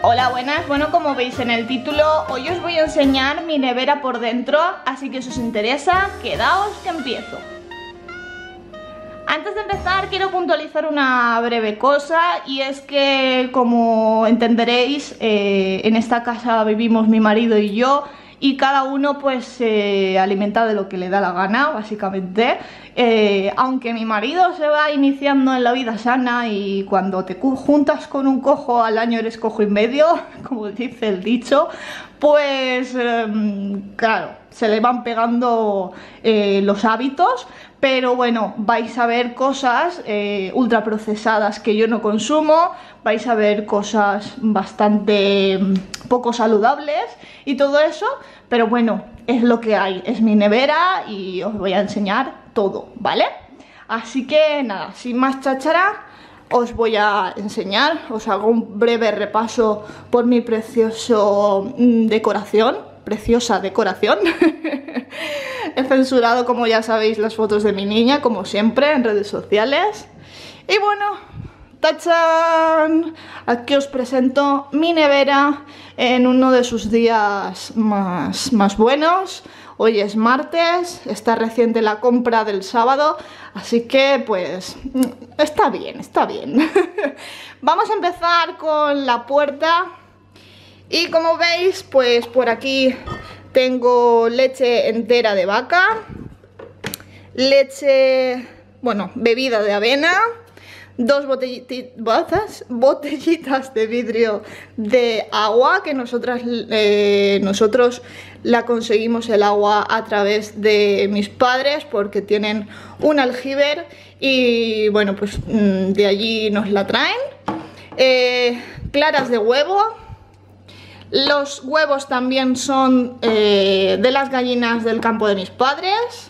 Hola, buenas. Bueno, como veis en el título, hoy os voy a enseñar mi nevera por dentro, así que si os interesa, quedaos que empiezo. Antes de empezar quiero puntualizar una breve cosa, y es que, como entenderéis, en esta casa vivimos mi marido y yo, y cada uno pues se alimenta de lo que le da la gana, básicamente. Aunque mi marido se va iniciando en la vida sana, y cuando te juntas con un cojo al año eres cojo y medio, como dice el dicho, pues claro, se le van pegando los hábitos. Pero bueno, vais a ver cosas ultraprocesadas que yo no consumo, vais a ver cosas bastante poco saludables y todo eso, pero bueno, es lo que hay, es mi nevera y os voy a enseñar todo, ¿vale? Así que nada, sin más cháchara, os voy a enseñar, os hago un breve repaso por mi preciosa decoración. He censurado, como ya sabéis, las fotos de mi niña, como siempre, en redes sociales. Y bueno, ¡tachán! Aquí os presento mi nevera en uno de sus días más buenos. Hoy es martes, está reciente la compra del sábado, así que pues está bien, está bien. Vamos a empezar con la puerta. Y como veis, pues por aquí tengo leche entera de vaca, leche, bueno, bebida de avena, dos botellitas de vidrio de agua, que nosotros la conseguimos el agua a través de mis padres porque tienen un aljibe y bueno, pues de allí nos la traen. Claras de huevo. Los huevos también son de las gallinas del campo de mis padres.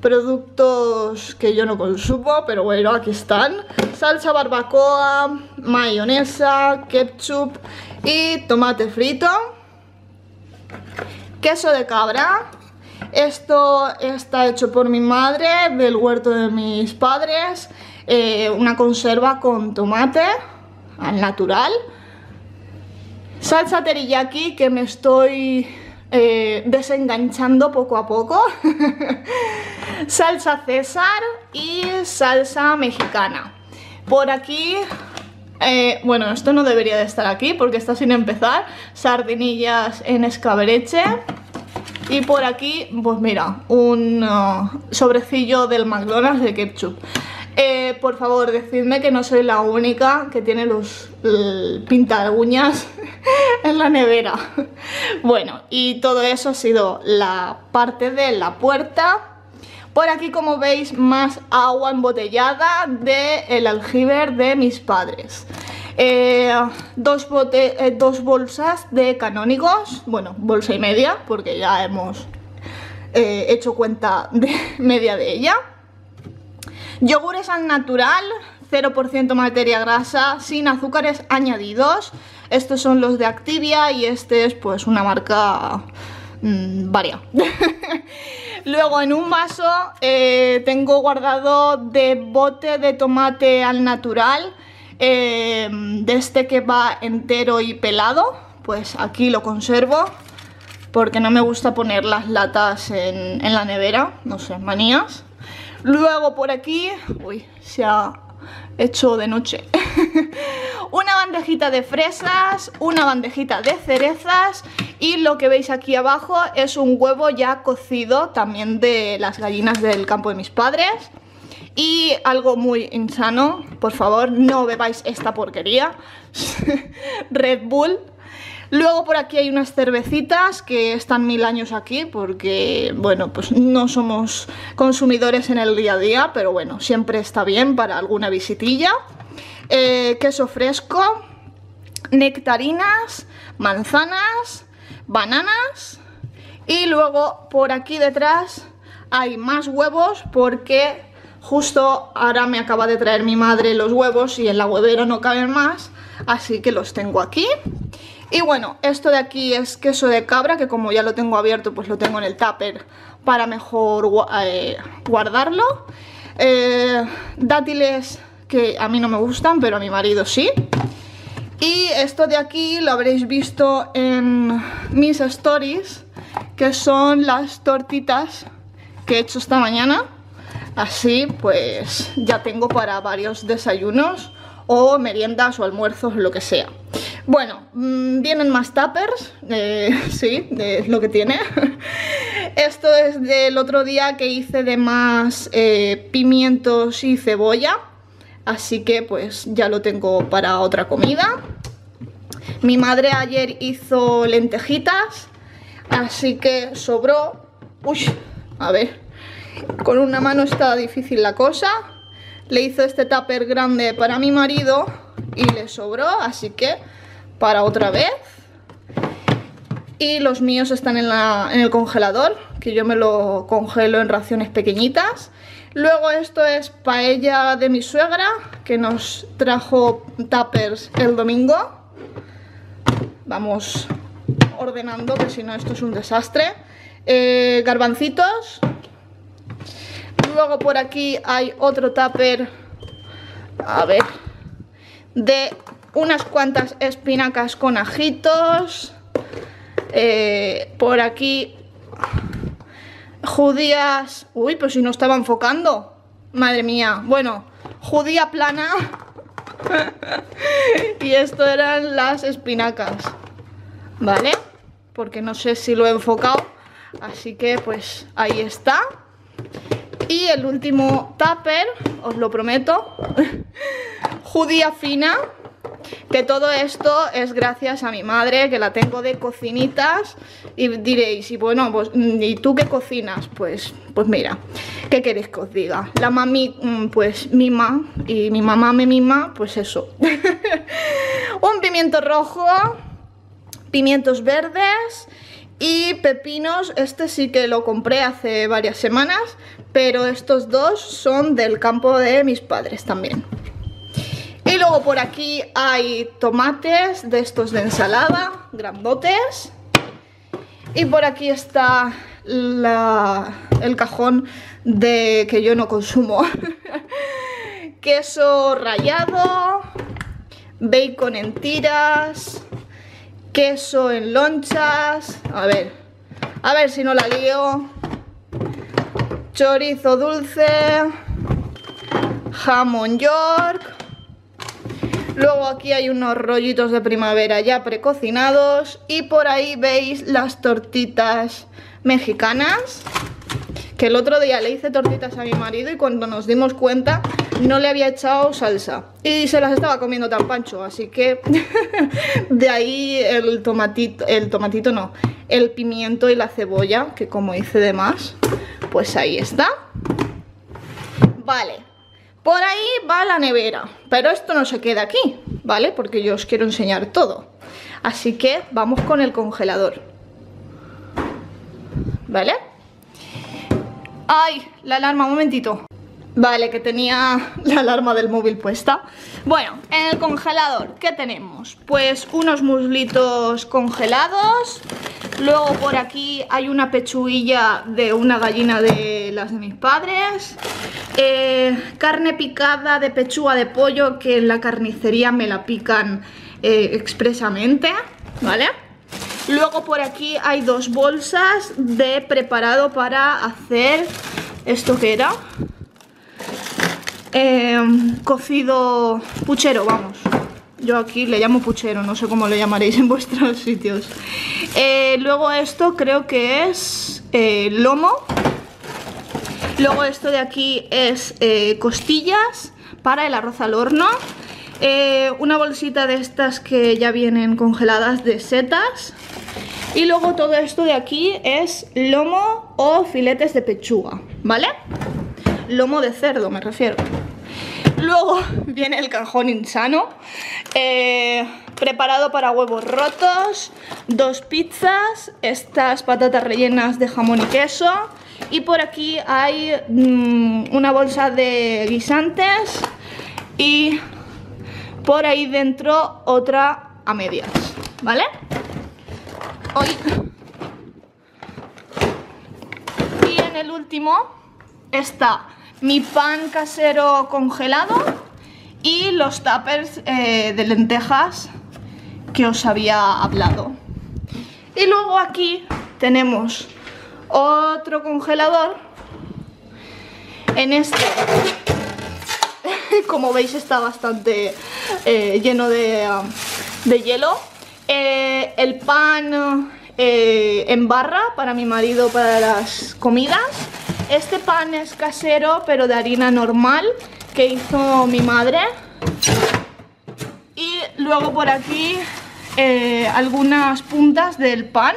Productos que yo no consumo, pero bueno, aquí están. Salsa barbacoa, mayonesa, ketchup y tomate frito. Queso de cabra. Esto está hecho por mi madre del huerto de mis padres. Una conserva con tomate al natural. Salsa teriyaki, que me estoy desenganchando poco a poco. Salsa César y salsa mexicana. Por aquí, bueno, esto no debería de estar aquí porque está sin empezar. Sardinillas en escabeche. Y por aquí, pues mira, un sobrecillo del McDonald's de ketchup. Por favor, decidme que no soy la única que tiene los pinta uñas en la nevera. Bueno, y todo eso ha sido la parte de la puerta. Por aquí, como veis, más agua embotellada del aljibe de mis padres. Dos bolsas de canónigos, bueno, bolsa y media, porque ya hemos hecho cuenta de media de ella. Yogures al natural, 0% materia grasa, sin azúcares añadidos. Estos son los de Activia y este es pues una marca varia. Luego en un vaso tengo guardado de bote de tomate al natural, de este que va entero y pelado. Pues aquí lo conservo porque no me gusta poner las latas en la nevera, no sé, manías. Luego por aquí, uy, se ha hecho de noche. Una bandejita de fresas, una bandejita de cerezas y lo que veis aquí abajo es un huevo ya cocido, también de las gallinas del campo de mis padres. Y algo muy insano, por favor, no bebáis esta porquería. Red Bull. Luego por aquí hay unas cervecitas que están 1000 años aquí porque, bueno, pues no somos consumidores en el día a día, pero bueno, siempre está bien para alguna visitilla. Queso fresco, nectarinas, manzanas, bananas y luego por aquí detrás hay más huevos porque justo ahora me acaba de traer mi madre los huevos y en la huevera no caben más, así que los tengo aquí. Y bueno, esto de aquí es queso de cabra, que como ya lo tengo abierto, pues lo tengo en el tupper para mejor guardarlo. Dátiles que a mí no me gustan, pero a mi marido sí. Y esto de aquí lo habréis visto en mis stories, que son las tortitas que he hecho esta mañana. Así pues ya tengo para varios desayunos o meriendas o almuerzos, lo que sea. Bueno, vienen más tuppers, sí, es lo que tiene. Esto es del otro día que hice de más pimientos y cebolla. Así que pues ya lo tengo para otra comida. Mi madre ayer hizo lentejitas, así que sobró. Uy, a ver, con una mano está difícil la cosa. Le hizo este tupper grande para mi marido y le sobró, así que para otra vez. Y los míos están en el congelador, que yo me lo congelo en raciones pequeñitas. Luego esto es paella de mi suegra, que nos trajo tuppers el domingo. Vamos ordenando, que si no esto es un desastre. Garbancitos. Luego por aquí hay otro tupper, a ver, de unas cuantas espinacas con ajitos. Por aquí judías. Uy, pues si no estaba enfocando. Madre mía. Bueno, judía plana. Y esto eran las espinacas, ¿vale? Porque no sé si lo he enfocado. Así que pues ahí está. Y el último tupper, os lo prometo, judía fina. Que todo esto es gracias a mi madre, que la tengo de cocinitas. Y diréis, y bueno, pues, ¿y tú qué cocinas? Pues mira, ¿qué queréis que os diga? La mami pues mima y mi mamá me mima, pues eso. Un pimiento rojo, pimientos verdes y pepinos. Este sí que lo compré hace varias semanas, pero estos dos son del campo de mis padres también. Y luego por aquí hay tomates de estos de ensalada, grandotes. Y por aquí está el cajón de que yo no consumo. Queso rallado, bacon en tiras, queso en lonchas. A ver si no la lío. Chorizo dulce, jamón york. Luego aquí hay unos rollitos de primavera ya precocinados. Y por ahí veis las tortitas mexicanas, que el otro día le hice tortitas a mi marido y cuando nos dimos cuenta no le había echado salsa y se las estaba comiendo tan pancho, así que de ahí el tomatito no, el pimiento y la cebolla, que como hice de más, pues ahí está. Vale. Por ahí va la nevera, pero esto no se queda aquí, ¿vale? Porque yo os quiero enseñar todo. Así que vamos con el congelador, ¿vale? ¡Ay! La alarma, un momentito. Vale, que tenía la alarma del móvil puesta. Bueno, en el congelador, ¿qué tenemos? Pues unos muslitos congelados. Luego por aquí hay una pechuguilla de una gallina de las de mis padres. Carne picada de pechuga de pollo, que en la carnicería me la pican expresamente, ¿vale? Luego por aquí hay dos bolsas de preparado para hacer... ¿Esto qué era? Cocido puchero, vamos. Yo aquí le llamo puchero, no sé cómo le llamaréis en vuestros sitios. Luego esto creo que es lomo. Luego esto de aquí es costillas para el arroz al horno. Una bolsita de estas que ya vienen congeladas de setas. Y luego todo esto de aquí es lomo o filetes de pechuga, ¿vale? Lomo de cerdo me refiero. Luego viene el cajón insano, preparado para huevos rotos, 2 pizzas, estas patatas rellenas de jamón y queso. Y por aquí hay una bolsa de guisantes y por ahí dentro otra a medias, ¿vale? Hoy. Y en el último está mi pan casero congelado y los tuppers de lentejas que os había hablado. Y luego aquí tenemos otro congelador. En este, como veis, está bastante lleno de hielo. El pan en barra para mi marido para las comidas. Este pan es casero, pero de harina normal, que hizo mi madre. Y luego por aquí algunas puntas del pan.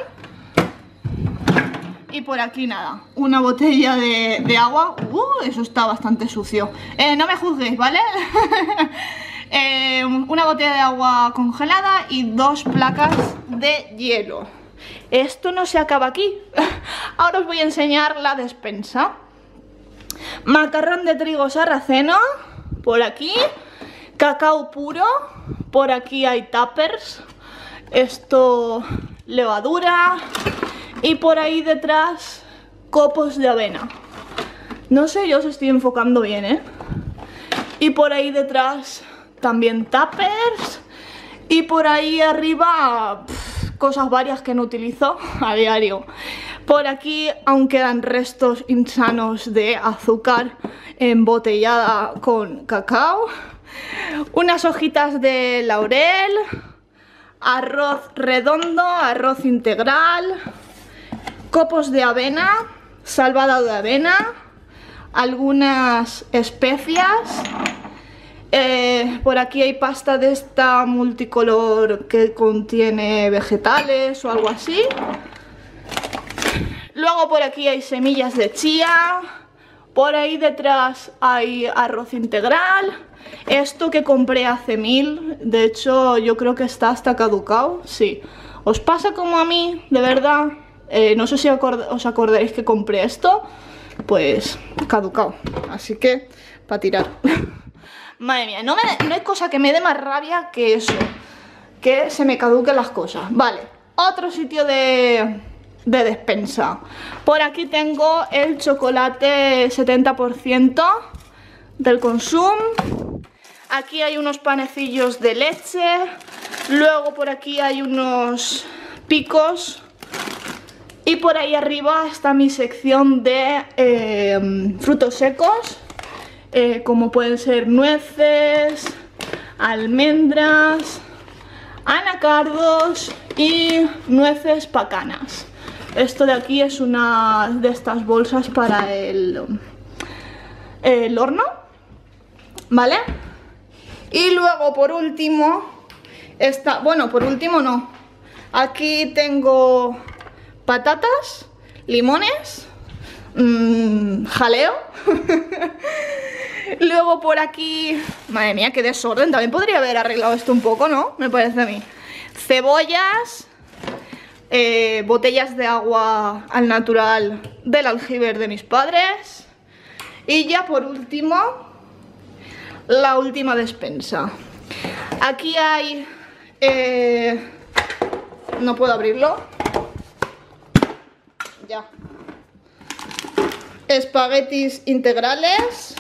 Y por aquí nada, una botella de agua. Eso está bastante sucio. No me juzguéis, ¿vale? Una botella de agua congelada y 2 placas de hielo. Esto no se acaba aquí. Ahora os voy a enseñar la despensa. Macarrón de trigo sarraceno, por aquí. Cacao puro, por aquí hay tuppers. Esto, levadura. Y por ahí detrás, copos de avena. No sé yo si estoy enfocando bien, ¿eh? Y por ahí detrás también tuppers. Y por ahí arriba, cosas varias que no utilizo a diario. Por aquí aún quedan restos insanos de azúcar embotellada con cacao. Unas hojitas de laurel. Arroz redondo, arroz integral. Copos de avena, salvado de avena, algunas especias. Por aquí hay pasta de esta multicolor que contiene vegetales o algo así. Luego por aquí hay semillas de chía. Por ahí detrás hay arroz integral. Esto que compré hace 1000, de hecho yo creo que está hasta caducado. Sí, ¿os pasa como a mí? De verdad. No sé si os acordaréis que compré esto. Pues caducado. Así que para tirar. Madre mía, no hay cosa que me dé más rabia que eso, que se me caduquen las cosas. Vale, otro sitio de despensa. Por aquí tengo el chocolate 70% del consumo. Aquí hay unos panecillos de leche. Luego por aquí hay unos picos. Y por ahí arriba está mi sección de frutos secos, como pueden ser nueces, almendras, anacardos y nueces pacanas. Esto de aquí es una de estas bolsas para el horno, ¿vale? Y luego por último, por último no, aquí tengo patatas, limones, jaleo. Luego por aquí, madre mía, qué desorden. También podría haber arreglado esto un poco, ¿no? Me parece a mí. Cebollas, botellas de agua al natural del aljibe de mis padres. Y ya por último, la última despensa. Aquí hay... no puedo abrirlo. Ya. Espaguetis integrales.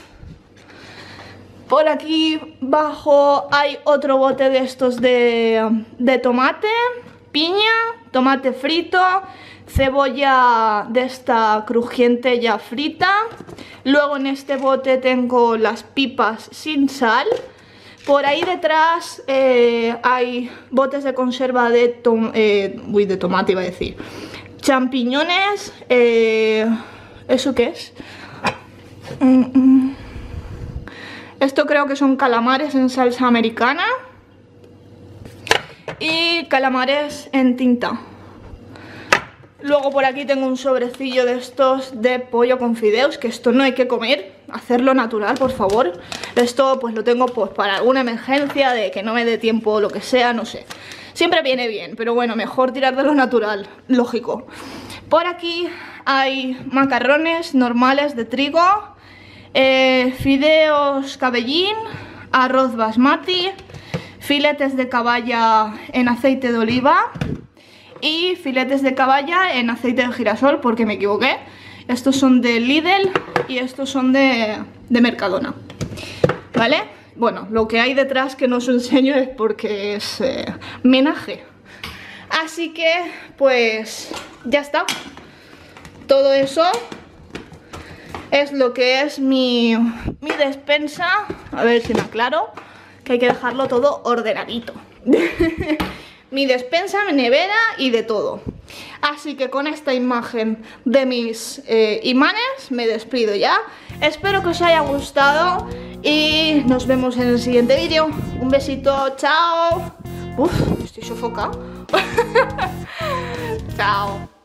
Por aquí abajo hay otro bote de estos de tomate, piña, tomate frito, cebolla de esta crujiente ya frita. Luego en este bote tengo las pipas sin sal. Por ahí detrás hay botes de conserva de tomate, iba a decir. Champiñones, ¿eso qué es? Esto creo que son calamares en salsa americana y calamares en tinta. Luego por aquí tengo un sobrecillo de estos de pollo con fideos, que esto no hay que comer, hacerlo natural, por favor. Esto pues lo tengo pues para alguna emergencia, de que no me dé tiempo o lo que sea, no sé. Siempre viene bien, pero bueno, mejor tirar de lo natural, lógico. Por aquí hay macarrones normales de trigo, fideos cabellín, arroz basmati, filetes de caballa en aceite de oliva y filetes de caballa en aceite de girasol, porque me equivoqué. Estos son de Lidl y estos son de Mercadona, ¿vale? bueno, lo que hay detrás que no os enseño es porque es menaje. Así que, pues, ya está. Todo eso es lo que es mi despensa. A ver si me aclaro, que hay que dejarlo todo ordenadito. Mi despensa, mi nevera y de todo. Así que con esta imagen de mis imanes me despido ya. Espero que os haya gustado y nos vemos en el siguiente vídeo. Un besito, chao. Uf, estoy sofocada. Chao.